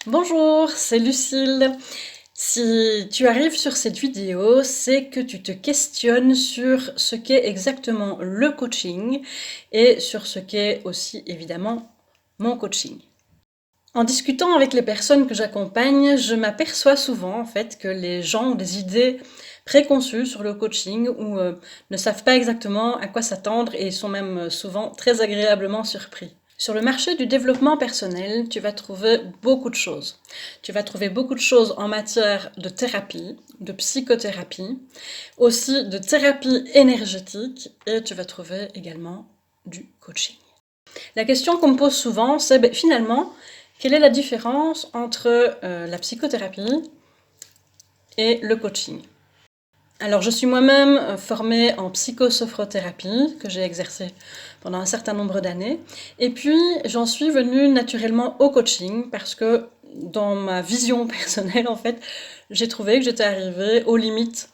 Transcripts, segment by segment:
Bonjour, c'est Lucille. Si tu arrives sur cette vidéo, c'est que tu te questionnes sur ce qu'est exactement le coaching et sur ce qu'est aussi évidemment mon coaching. En discutant avec les personnes que j'accompagne, je m'aperçois souvent en fait que les gens ont des idées préconçues sur le coaching ou ne savent pas exactement à quoi s'attendre et sont même souvent très agréablement surpris. Sur le marché du développement personnel, tu vas trouver beaucoup de choses. Tu vas trouver beaucoup de choses en matière de thérapie, de psychothérapie, aussi de thérapie énergétique et tu vas trouver également du coaching. La question qu'on me pose souvent, c'est finalement, quelle est la différence entre la psychothérapie et le coaching? Alors, je suis moi-même formée en psychosophothérapie, que j'ai exercée pendant un certain nombre d'années. Et puis, j'en suis venue naturellement au coaching, parce que dans ma vision personnelle, en fait, j'ai trouvé que j'étais arrivée aux limites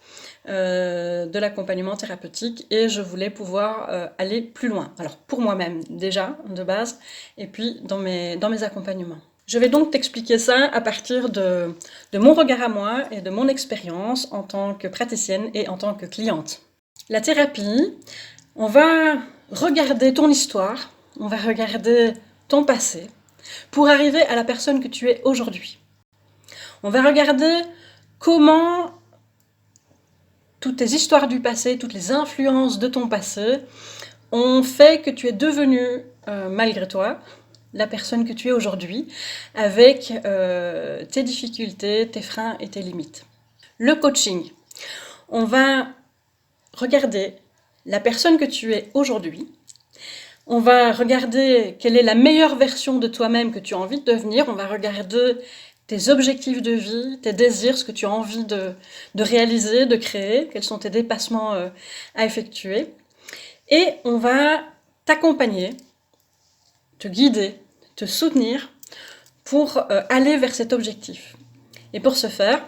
de l'accompagnement thérapeutique et je voulais pouvoir aller plus loin. Alors, pour moi-même, déjà, de base, et puis dans mes accompagnements. Je vais donc t'expliquer ça à partir de mon regard à moi et de mon expérience en tant que praticienne et en tant que cliente. La thérapie, on va regarder ton histoire, on va regarder ton passé pour arriver à la personne que tu es aujourd'hui. On va regarder comment toutes tes histoires du passé, toutes les influences de ton passé ont fait que tu es devenu, malgré toi, la personne que tu es aujourd'hui, avec tes difficultés, tes freins et tes limites. Le coaching, on va regarder la personne que tu es aujourd'hui, on va regarder quelle est la meilleure version de toi-même que tu as envie de devenir, on va regarder tes objectifs de vie, tes désirs, ce que tu as envie de réaliser, de créer, quels sont tes dépassements à effectuer, et on va t'accompagner, te guider, te soutenir pour aller vers cet objectif. Et pour ce faire,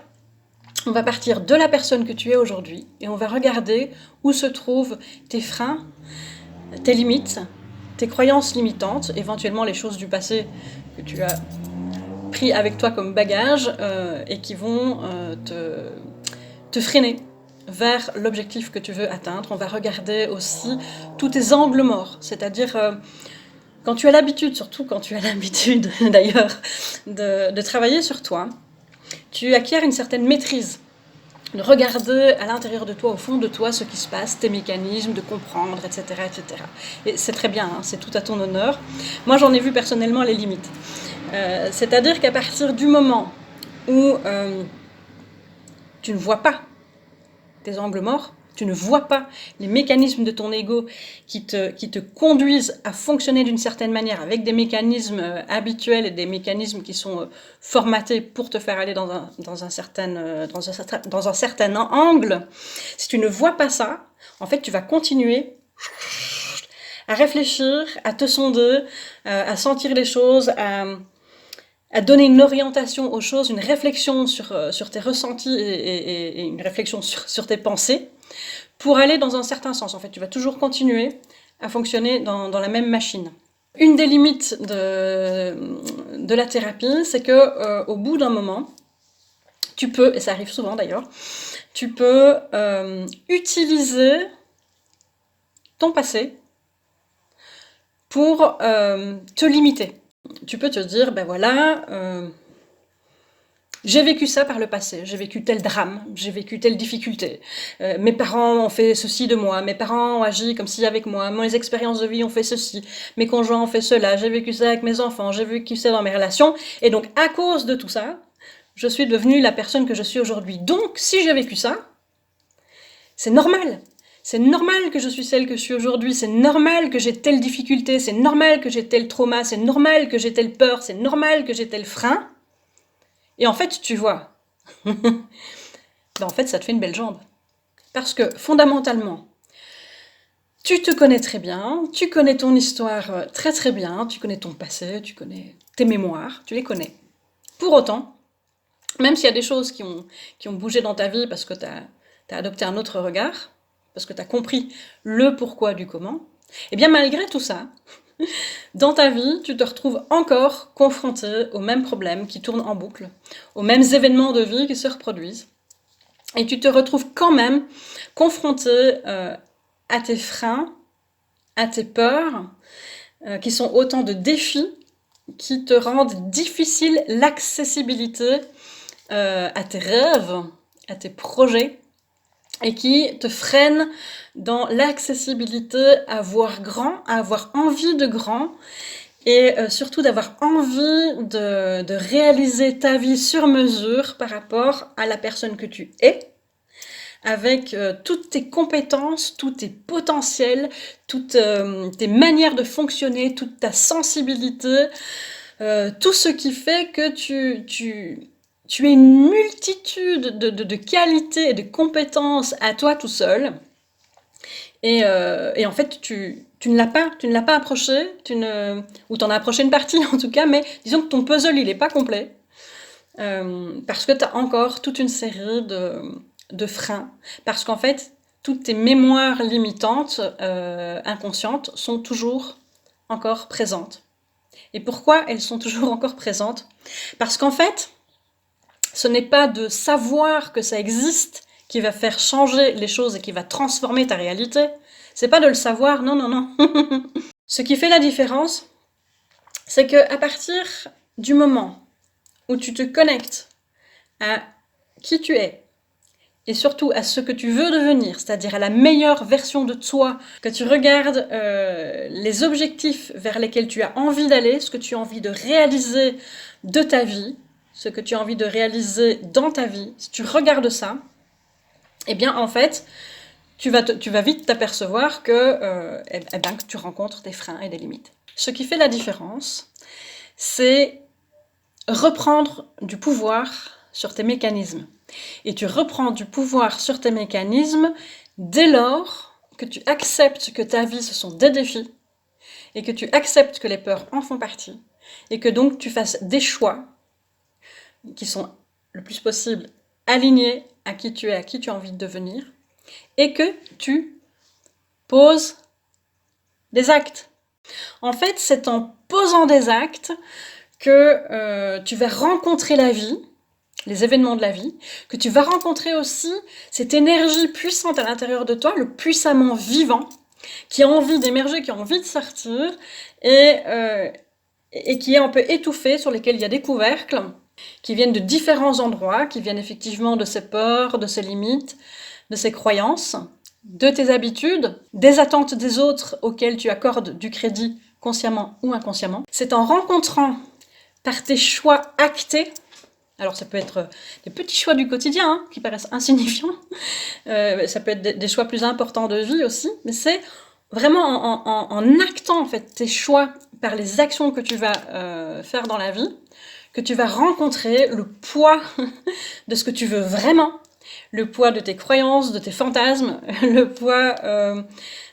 on va partir de la personne que tu es aujourd'hui et on va regarder où se trouvent tes freins, tes limites, tes croyances limitantes, éventuellement les choses du passé que tu as pris avec toi comme bagage et qui vont te freiner vers l'objectif que tu veux atteindre. On va regarder aussi tous tes angles morts, c'est-à-dire quand tu as l'habitude, surtout quand tu as l'habitude d'ailleurs, de travailler sur toi, tu acquiers une certaine maîtrise, de regarder à l'intérieur de toi, au fond de toi, ce qui se passe, tes mécanismes, de comprendre, etc. etc. Et c'est très bien, hein, c'est tout à ton honneur. Moi, j'en ai vu personnellement les limites. C'est-à-dire qu'à partir du moment où tu ne vois pas tes angles morts, tu ne vois pas les mécanismes de ton ego qui te conduisent à fonctionner d'une certaine manière avec des mécanismes habituels et des mécanismes qui sont formatés pour te faire aller dans un certain angle. Si tu ne vois pas ça, en fait, tu vas continuer à réfléchir, à te sonder, à sentir les choses, à donner une orientation aux choses, une réflexion sur tes ressentis et une réflexion sur tes pensées, pour aller dans un certain sens. En fait, tu vas toujours continuer à fonctionner dans la même machine. Une des limites de la thérapie, c'est que au bout d'un moment, tu peux, et ça arrive souvent d'ailleurs, tu peux utiliser ton passé pour te limiter. Tu peux te dire, ben voilà, j'ai vécu ça par le passé, j'ai vécu tel drame, j'ai vécu telle difficulté. Mes parents ont fait ceci de moi, mes parents ont agi comme si avec moi, mes expériences de vie ont fait ceci, mes conjoints ont fait cela, j'ai vécu ça avec mes enfants, j'ai vécu ça dans mes relations. Et donc, à cause de tout ça, je suis devenue la personne que je suis aujourd'hui. Donc, si j'ai vécu ça, c'est normal. C'est normal que je suis celle que je suis aujourd'hui, c'est normal que j'ai telle difficulté, c'est normal que j'ai tel trauma, c'est normal que j'ai telle peur, c'est normal que j'ai tel frein. Et en fait, tu vois, en fait, ça te fait une belle jambe. Parce que, fondamentalement, tu te connais très bien, tu connais ton histoire très très bien, tu connais ton passé, tu connais tes mémoires, tu les connais. Pour autant, même s'il y a des choses qui ont bougé dans ta vie parce que tu as adopté un autre regard, parce que tu as compris le pourquoi du comment, et bien malgré tout ça, dans ta vie, tu te retrouves encore confronté aux mêmes problèmes qui tournent en boucle, aux mêmes événements de vie qui se reproduisent. Et tu te retrouves quand même confronté à tes freins, à tes peurs, qui sont autant de défis qui te rendent difficile l'accessibilité à tes rêves, à tes projets, et qui te freinent dans l'accessibilité à voir grand, à avoir envie de grand, et surtout d'avoir envie de réaliser ta vie sur mesure par rapport à la personne que tu es, avec toutes tes compétences, tous tes potentiels, toutes tes manières de fonctionner, toute ta sensibilité, tout ce qui fait que tu es une multitude de qualités et de compétences à toi tout seul. Et en fait, tu ne l'as pas approché, ou t'en as approché une partie en tout cas, mais disons que ton puzzle, il n'est pas complet. Parce que tu as encore toute une série de freins. Parce qu'en fait, toutes tes mémoires limitantes, inconscientes, sont toujours encore présentes. Et pourquoi elles sont toujours encore présentes? Parce qu'en fait, ce n'est pas de savoir que ça existe qui va faire changer les choses et qui va transformer ta réalité. C'est pas de le savoir, non, non, non. Ce qui fait la différence, c'est qu'à partir du moment où tu te connectes à qui tu es, et surtout à ce que tu veux devenir, c'est-à-dire à la meilleure version de toi, que tu regardes les objectifs vers lesquels tu as envie d'aller, ce que tu as envie de réaliser de ta vie, ce que tu as envie de réaliser dans ta vie, si tu regardes ça, eh bien en fait, tu vas vite t'apercevoir que tu rencontres des freins et des limites. Ce qui fait la différence, c'est reprendre du pouvoir sur tes mécanismes. Et tu reprends du pouvoir sur tes mécanismes dès lors que tu acceptes que ta vie, ce sont des défis, et que tu acceptes que les peurs en font partie, et que donc tu fasses des choix qui sont le plus possible alignés à qui tu es, à qui tu as envie de devenir, et que tu poses des actes. En fait, c'est en posant des actes que tu vas rencontrer la vie, les événements de la vie, que tu vas rencontrer aussi cette énergie puissante à l'intérieur de toi, le puissamment vivant, qui a envie d'émerger, qui a envie de sortir, et qui est un peu étouffé, sur lesquels il y a des couvercles, qui viennent de différents endroits, qui viennent effectivement de ses peurs, de ses limites, de ses croyances, de tes habitudes, des attentes des autres auxquelles tu accordes du crédit consciemment ou inconsciemment. C'est en rencontrant par tes choix actés, alors ça peut être des petits choix du quotidien hein, qui paraissent insignifiants, ça peut être des choix plus importants de vie aussi, mais c'est vraiment en actant en fait tes choix par les actions que tu vas faire dans la vie, que tu vas rencontrer le poids de ce que tu veux vraiment, le poids de tes croyances, de tes fantasmes, le poids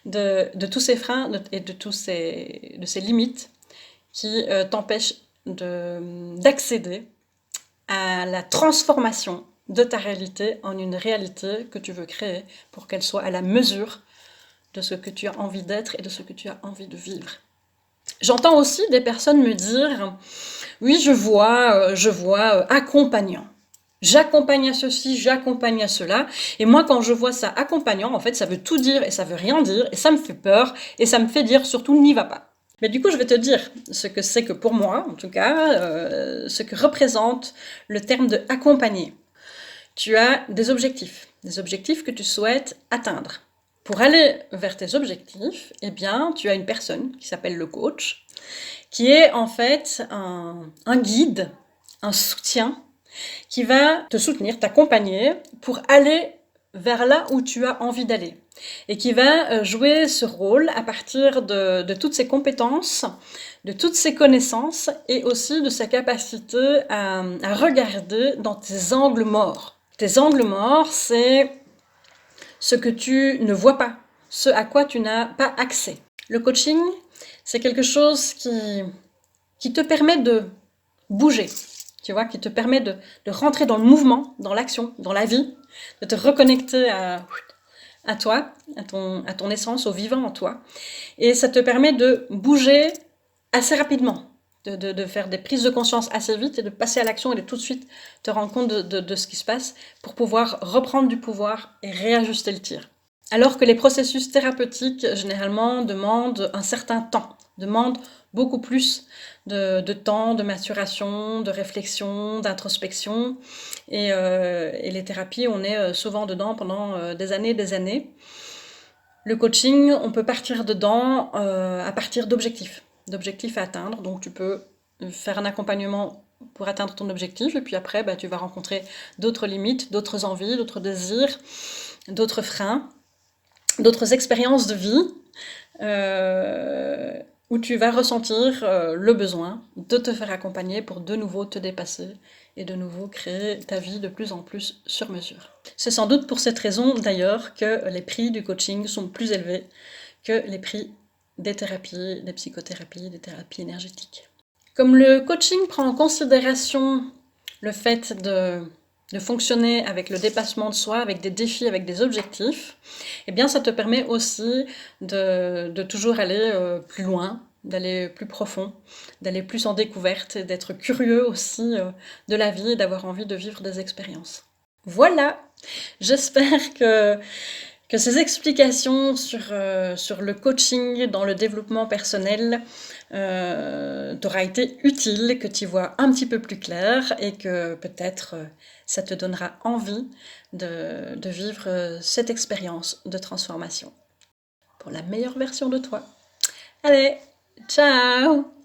de tous ces freins et de ces limites qui t'empêchent d'accéder à la transformation de ta réalité en une réalité que tu veux créer pour qu'elle soit à la mesure de ce que tu as envie d'être et de ce que tu as envie de vivre. J'entends aussi des personnes me dire « Oui, je vois accompagnant. J'accompagne à ceci, j'accompagne à cela. Et moi, quand je vois ça accompagnant, en fait, ça veut tout dire et ça veut rien dire. Et ça me fait peur et ça me fait dire surtout n'y va pas. » Mais du coup, je vais te dire ce que c'est que pour moi, en tout cas, ce que représente le terme de accompagner. Tu as des objectifs que tu souhaites atteindre. Pour aller vers tes objectifs, eh bien, tu as une personne qui s'appelle le coach, qui est en fait un guide, un soutien, qui va te soutenir, t'accompagner pour aller vers là où tu as envie d'aller. Et qui va jouer ce rôle à partir de toutes ses compétences, de toutes ses connaissances et aussi de sa capacité à regarder dans tes angles morts. Tes angles morts, c'est ce que tu ne vois pas, ce à quoi tu n'as pas accès. Le coaching, c'est quelque chose qui te permet de bouger, tu vois, qui te permet de rentrer dans le mouvement, dans l'action, dans la vie, de te reconnecter à toi, à ton essence, au vivant en toi. Et ça te permet de bouger assez rapidement, de faire des prises de conscience assez vite et de passer à l'action et de tout de suite te rendre compte de ce qui se passe pour pouvoir reprendre du pouvoir et réajuster le tir. Alors que les processus thérapeutiques, généralement, demandent un certain temps, demandent beaucoup plus de temps, de maturation, de réflexion, d'introspection. Et les thérapies, on est souvent dedans pendant des années et des années. Le coaching, on peut partir dedans à partir d'objectifs à atteindre. Donc tu peux faire un accompagnement pour atteindre ton objectif, et puis après, tu vas rencontrer d'autres limites, d'autres envies, d'autres désirs, d'autres freins, d'autres expériences de vie, où tu vas ressentir le besoin de te faire accompagner pour de nouveau te dépasser et de nouveau créer ta vie de plus en plus sur mesure. C'est sans doute pour cette raison d'ailleurs que les prix du coaching sont plus élevés que les prix des thérapies, des psychothérapies, des thérapies énergétiques. Comme le coaching prend en considération le fait de fonctionner avec le dépassement de soi, avec des défis, avec des objectifs, eh bien ça te permet aussi de toujours aller plus loin, d'aller plus profond, d'aller plus en découverte, d'être curieux aussi de la vie et d'avoir envie de vivre des expériences. Voilà, j'espère que ces explications sur le coaching dans le développement personnel t'aura été utile, que tu vois un petit peu plus clair et que peut-être ça te donnera envie de vivre cette expérience de transformation pour la meilleure version de toi. Allez, ciao!